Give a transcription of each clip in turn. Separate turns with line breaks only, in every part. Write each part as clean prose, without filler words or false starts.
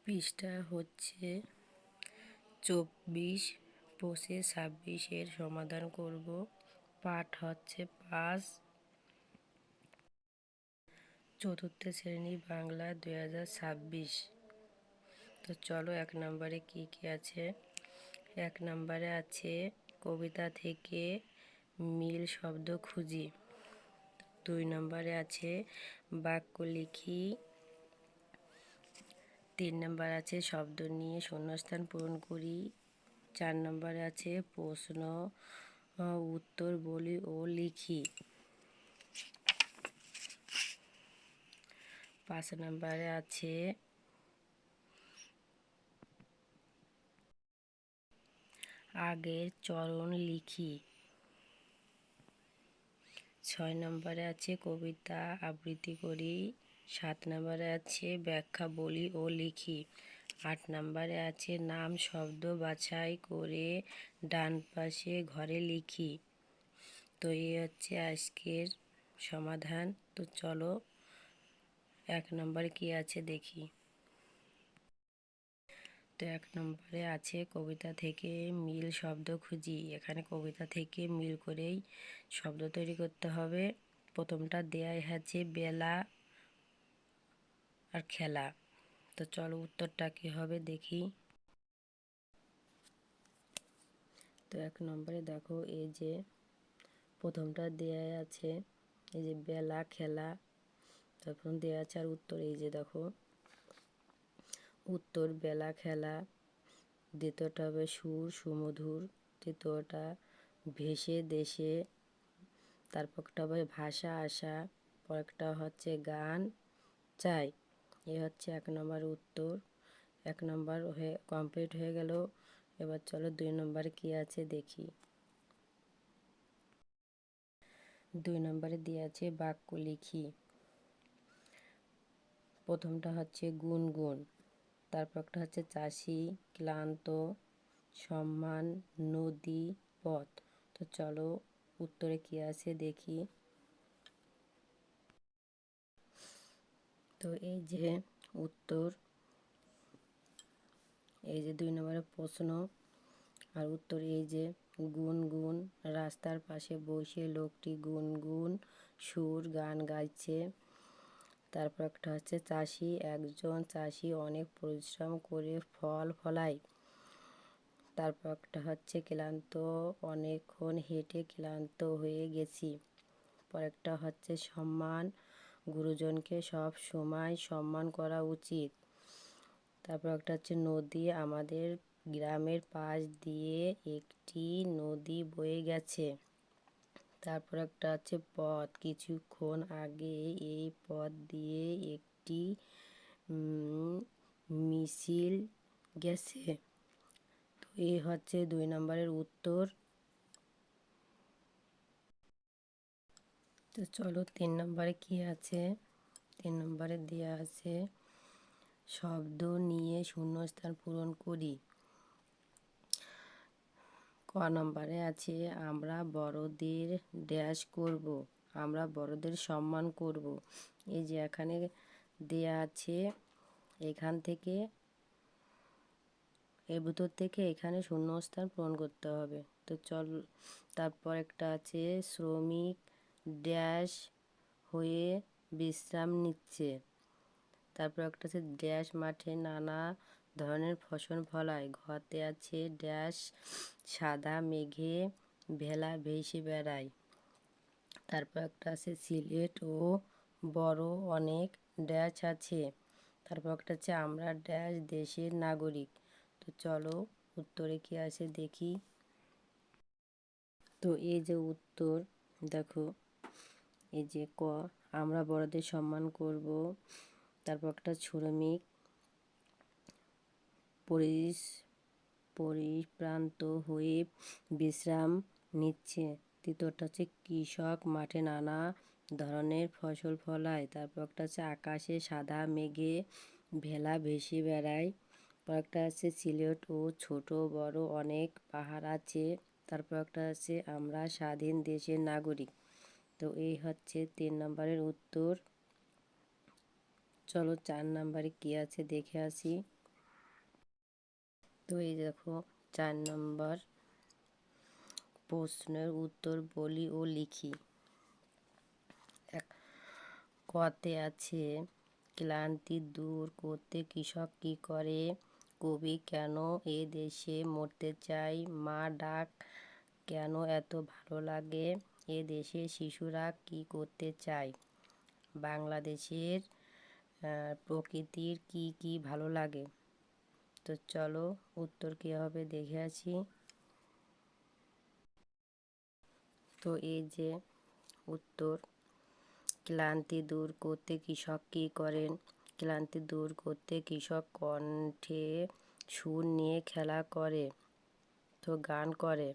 পৃষ্ঠা হচ্ছে 24, 25, 26 সমাধান করব। পাঠ হচ্ছে 5, চতুর্থ শ্রেণী বাংলা 2026। তো চলো 1 নম্বরে কি আছে। 1 নম্বরে আছে কবিতা থেকে মিল শব্দ খুঁজি। 2 নম্বরে আছে বাক্য লিখি। 3 নম্বর আছে শব্দ নিয়ে শূন্যস্থান পূরণ করি। 4 নম্বরে আছে প্রশ্ন উত্তর বলি ও লিখি। 5 নম্বরে আছে আগের চরণ লিখি। 6 নম্বরে আছে কবিতা আবৃত্তি করি। 7 নম্বরে আছে ব্যাখ্যা বলি ও লিখি। 8 নম্বরে আছে নাম শব্দ বাছাই করে ডান পাশে ঘরে লিখি। তো এই হচ্ছে আজকের সমাধান। তো চলো 1 নম্বরে কি আছে দেখি। তো 1 নম্বরে আছে কবিতা থেকে মিল শব্দ খুঁজি। এখানে কবিতা থেকে মিল করেই শব্দ তৈরি করতে হবে। প্রথমটা দেয়াই আছে বেলা আর খেলা। তো চলো উত্তরটা কি হবে দেখি। তো 1 নম্বরে দেখো এই যে প্রথমটা দেয়া আছে এই যে বেলা খেলা, তারপর দেয়া আছে আর উত্তর এই যে দেখো উত্তর বেলা খেলা। দ্বিতীয়টা হবে সুর সুমধুর। তৃতীয়টা ভেসে দেশে। তারপরটা হবে ভাষা আশা। পরেরটা হচ্ছে গান চাই। এই হচ্ছে 1 নম্বর উত্তর। 1 নম্বর হয়ে কমপ্লিট হয়ে গেল। এবার চলো 2 নম্বরে কি আছে দেখি। 2 নম্বরে দেওয়া আছে বাক্য লিখি। প্রথমটা হচ্ছে গুনগুন, তারপর একটা হচ্ছে চাষি, ক্লান্ত, সম্মান, নদী, পথ। তো চলো উত্তরে কি আছে দেখি। তো এই যে উত্তর, এই যে 2 নম্বরের প্রশ্ন আর উত্তর এই যে গুনগুন। রাস্তার পাশে বসে লোকটি গুনগুন সুর গান গাইছে। তারপর একটা হচ্ছে চাষি, একজন চাষি অনেক পরিশ্রম করে ফল ফলায়। তারপর একটা হচ্ছে ক্লান্ত, অনেকক্ষণ হেঁটে ক্লান্ত হয়ে গেছি। পরেরটা হচ্ছে সম্মান, গুরুজনকে সব সময় সম্মান করা উচিত। তারপর একটা হচ্ছে নদী, আমাদের গ্রামের পাশ দিয়ে একটি নদী বয়ে গেছে। তারপর একটা হচ্ছে পথ, কিছুক্ষণ আগে এই পথ দিয়ে একটি মিছিল গেছে। তো এই হচ্ছে 2 নম্বরের উত্তর। তো চলো 3 নম্বরে কি আছে। 3 নম্বরে দেওয়া আছে শব্দ নিয়ে শূন্যস্থান পূরণ করি। ক নম্বরে আছে আমরা বড়দের ড্যাশ করব, আমরা বড়দের সম্মান করব। এই যে এখানে দেয়া আছে, এখান থেকে এর ভিতর থেকে এখানে শূন্যস্থান পূরণ করতে হবে। তো চল, তারপর একটা আছে শ্রমিক ড্যাশ হয়ে বিশ্রাম নিচ্ছে। তারপর একটা আছে ড্যাশ মাঠে নানা ধরনের ফসল ফলায়। ঘতে আছে ড্যাশ সাদা মেঘে ভেলা ভেসে বেড়ায়। তারপর একটা আছে সিলেট ও বড় অনেক ড্যাশ আছে। তারপর একটা আছে আমরা ড্যাশ দেশের নাগরিক। তো চলো উত্তরে কি আছে দেখি। তো এই যে উত্তর দেখো, এই যে ক, আমরা বড়দের সম্মান করব। তারপর একটা শ্রমিক পরিশ্রান্ত হয়ে বিশ্রাম নিচ্ছে। তৃতীয়টা হচ্ছে কৃষক মাঠে নানা ধরনের ফসল ফলায়। তারপর একটা হচ্ছে আকাশে সাদা মেঘে ভেলা ভেসে বেড়ায়। তারপর একটা আছে সিলেট ও ছোট বড় অনেক পাহাড় আছে। তারপর একটা আছে আমরা স্বাধীন দেশের নাগরিক। তো এই হচ্ছে 3 নম্বরের উত্তর। চলো 4 নম্বরে কি আছে দেখে আসি। তো এই দেখো 4 নম্বর প্রশ্নের উত্তর বলি ও লিখি। কতে আছে ক্লান্তি দূর করতে কৃষক কি করে? কবি কেন এ দেশে মরতে চায়? মা ডাক কেন এত ভালো লাগে? এ দেশে শিশুরা কি করতে চায়? বাংলাদেশের প্রকৃতির কি কি ভালো লাগে? তো চলো উত্তর কী হবে দেখে আসি। তো এই যে উত্তর, ক্লান্তি দূর করতে কৃষক কী করেন? ক্লান্তি দূর করতে কৃষক কণ্ঠে সুর নিয়ে খেলা করে, তো গান করে।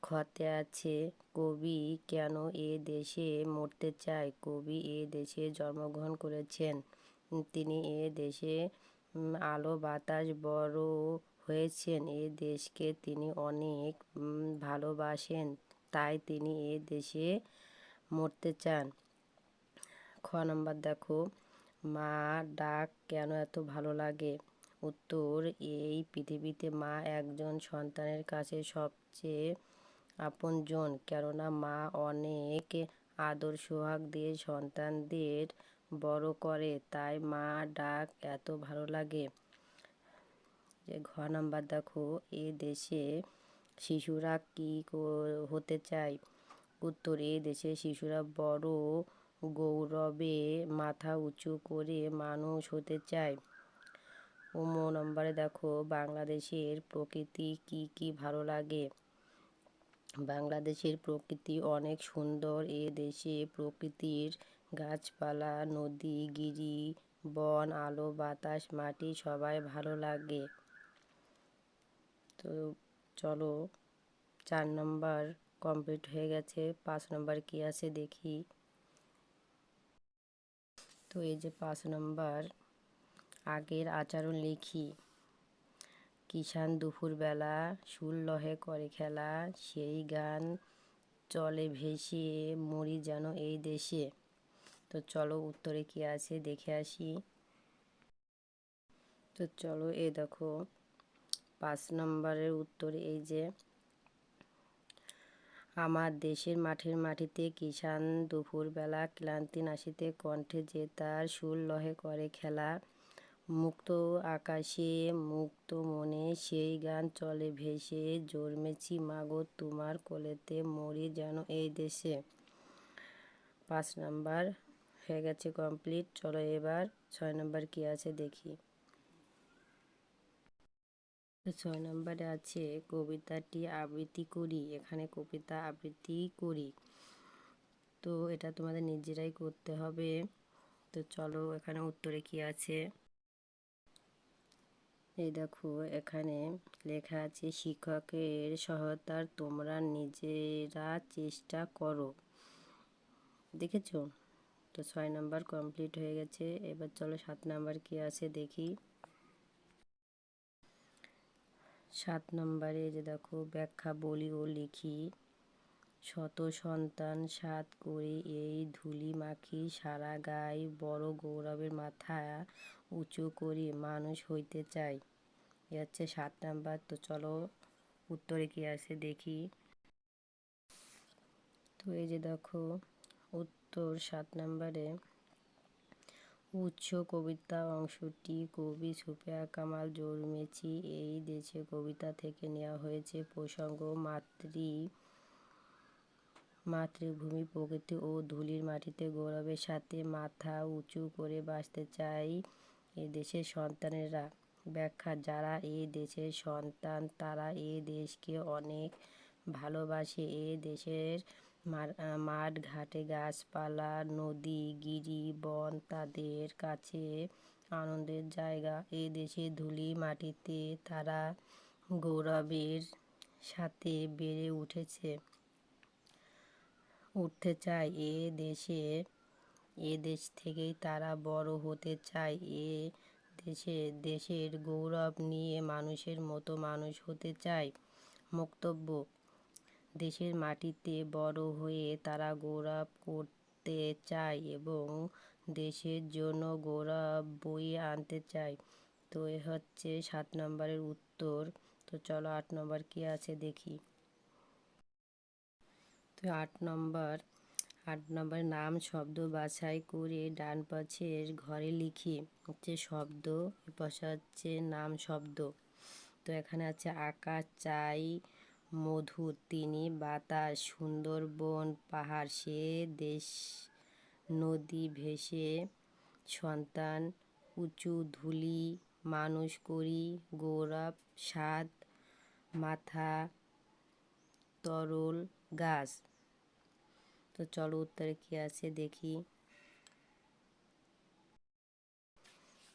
খতে আছে কবি কেন এ দেশে মরতে চায়? কবি এ দেশে জন্মগ্রহণ করেছেন, তিনি এ দেশে আলো বাতাস বড় হয়েছেন, এ দেশকে তিনি অনেক ভালোবাসেন, তাই তিনি এ দেশে মরতে চান। খ নম্বর দেখো, মা ডাক কেন এত ভালো লাগে? উত্তর, এই পৃথিবীতে মা একজন সন্তানের কাছে সবচেয়ে আপনজন, কেননা মা অনেক আদর সোহাগ দিয়ে সন্তানদের বড় করে, তাই মা ডাক এত ভালো লাগে। যে ঘ নাম্বার দেখো, এ দেশে শিশুরা কি হতে চায়? উত্তর, এ দেশে শিশুরা বড় গৌরবে মাথা উঁচু করে মানুষ হতে চায়। ও নম্বরে দেখো, বাংলাদেশের প্রকৃতি কি কি ভালো লাগে? বাংলাদেশের প্রকৃতি অনেক সুন্দর, এ দেশে প্রকৃতির গাছপালা, নদী, গিরি, বন, আলো বাতাস, মাটি সবাই ভালো লাগে। তো চলো 4 নম্বর কমপ্লিট হয়ে গেছে, 5 নম্বর কি আছে দেখি। তো এই যে 5 নম্বর, আগের আচরণ লিখি। কিষান দুপুরবেলা সুর লহে করে খেলা, সেই গান চলে ভেসে মরি যেন এই দেশে। তো চলো উত্তরে কি আছে দেখে আসি। তো চলো এই দেখো 5 নম্বরের উত্তর, এই যে আমার দেশের মাঠের মাটিতে কিষান দুপুরবেলা ক্লান্তি নাশিতে কণ্ঠে যে তার সুর লহে করে খেলা, মুক্ত আকাশে মুক্ত মনে সেই গান চলে ভেসে, জন্মেছি মাগো তোমার কোলেতে মরি যেন এই দেশে। 5 নাম্বার হয়ে গেছে কমপ্লিট। চলো এবার 6 নাম্বার কি আছে দেখি। 6 নম্বরে আছে কবিতাটি আবৃত্তি করি। এখানে কবিতা আবৃত্তি করি, তো এটা তোমাদের নিজেরাই করতে হবে। তো চলো এখানে উত্তরে কি আছে। এই দেখো এখানে লেখা আছে, শিক্ষকের সহায়তার তোমরা নিজেরা চেষ্টা করো। দেখেছো? তো 6 নাম্বার কমপ্লিট হয়ে গেছে। এবার চলো 7 নাম্বার কি আছে দেখি। 7 নম্বরে যে দেখো, ব্যাখ্যা বলি ও লিখি। শত সন্তান সাত করে এই ধুলি মাখি, সারা গায়ে বড় গৌরবের মাথা উঁচু করে মানুষ হইতে চাই। এ হচ্ছে 7 নাম্বার। তো চলো উত্তরে কি আছে দেখি। তো এই যে দেখো উত্তর 7 নম্বরে, উৎস কবিতা অংশটি কবি সুফিয়া কামাল জন্মেছি এই দেশে কবিতা থেকে নেওয়া হয়েছে। প্রসঙ্গ, মাতৃভূমি প্রকৃতি ও ধুলির মাটিতে গৌরবের সাথে মাথা উঁচু করে বাঁচতে চাই এ দেশের সন্তানেরা। ব্যাখ্যা, যারা এ দেশের সন্তান তারা এ দেশকে অনেক ভালোবাসে। এ দেশের মাঠ ঘাটে গাছপালা, নদী, গিরি, বন তাদের কাছে আনন্দের জায়গা। এ দেশের ধুলি মাটিতে তারা গৌরবের সাথে বেড়ে উঠতে চায়। এ দেশ থেকেই তারা বড় হতে চায়। দেশের গৌরব নিয়ে মানুষের মতো মানুষ হতে চায়। বক্তব্য, দেশের মাটিতে বড় হয়ে তারা গৌরব করতে চায় এবং দেশের জন্য গৌরব বয়ে আনতে চায়। তো এ হচ্ছে 7 নম্বরের উত্তর। তো চলো 8 নম্বর কি আছে দেখি। তো 8 নম্বর নাম শব্দ বাছাই করে ডান পাশের ঘরে লিখি। হচ্ছে শব্দ, এ পাশে হচ্ছে নাম শব্দ। তো এখানে আছে আকাশ, চাই, মধু, তিনি, বাতাস, সুন্দরবন, পাহাড়, সে, দেশ, নদী, ভেসে, সন্তান, উঁচু, ধুলি, মানুষ, করি, গৌরব, স্বাদ, মাথা, তরল, গাছ। তো চলো উত্তরে কি আছে দেখি।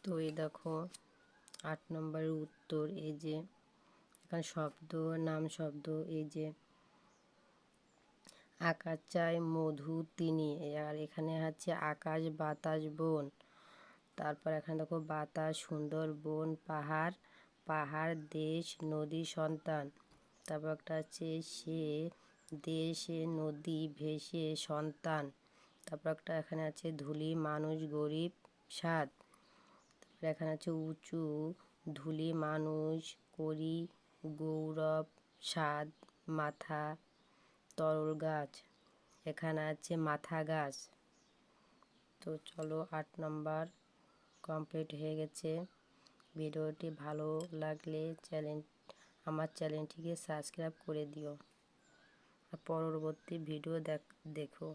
তো এই দেখো 8 নম্বরের উত্তর, এই যে এখানে শব্দ, নাম শব্দ, এই যে আকাশ, চাই, মধু, তিনি, আর এখানে হচ্ছে আকাশ, বাতাস, বন। তারপর এখানে দেখো বাতাস, সুন্দরবন, পাহাড়, পাহাড়, দেশ, নদী, সন্তান। তারপর একটা আছে সে, দেশে, নদী, ভেসে, সন্তান। তারপর একটা এখানে আছে ধুলি, মানুষ, গরিব, স্বাদ। তারপর এখানে আছে উঁচু, ধুলি, মানুষ, করি, গৌরব, স্বাদ, মাথা, তরল, গাছ। এখানে আছে মাথা গাছ। তো চলো 8 নম্বর কমপ্লিট হয়ে গেছে। ভিডিওটি ভালো লাগলে আমার চ্যানেলটিকে সাবস্ক্রাইব করে দিও আর পরবর্তী ভিডিও দেখো।